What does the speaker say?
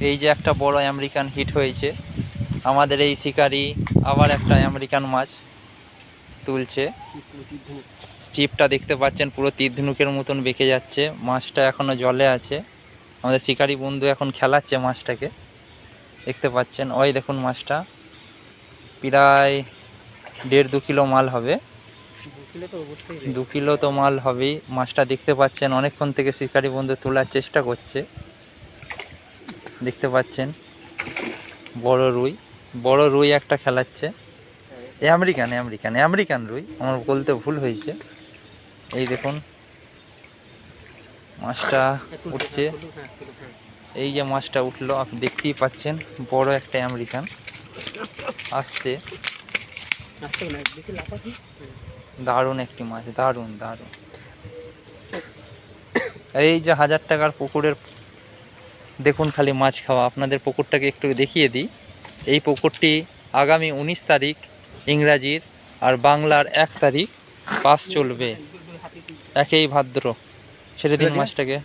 এই যে একটা বড় আমেরিকান হিট হয়েছে আমাদের এই শিকারি, আবার একটা আমেরিকান মাছ তুলছে। চিপটা দেখতে পাচ্ছেন পুরো তীর ধনুকের মতন বেঁকে যাচ্ছে, মাছটা এখনো জলে আছে। আমাদের শিকারি বন্ধু এখন খেলাচ্ছে মাছটাকে, দেখতে পাচ্ছেন। ওই দেখুন মাছটা প্রায় 1.5-2 কিলো মাল হবে, 2 কিলো তো মাল হবেই। মাছটা দেখতে পাচ্ছেন অনেকক্ষণ থেকে শিকারি বন্ধু তোলার চেষ্টা করছে, দেখতে পাচ্ছেন। বড় রুই একটা খেলাচ্ছে, আমেরিকান আমেরিকান আমেরিকান রুই, আমার বলতে ভুল হয়েছে। এই দেখুন মাছটা উঠছে, এই যে মাছটা উঠলো আপনি দেখতেই পাচ্ছেন, বড় একটা আমেরিকান আসছে। দারুণ একটি মাছ, দারুণ দারুণ। এই যে 1000 টাকার পুকুরের দেখুন খালি মাছ খাওয়া। আপনাদের পুকুরটাকে একটু দেখিয়ে দিই। এই পুকুরটি আগামী 19 তারিখ ইংরাজির আর বাংলার 1 তারিখ পাস চলবে, 1 ভাদ্র। ছেড়ে দিন মাছটাকে।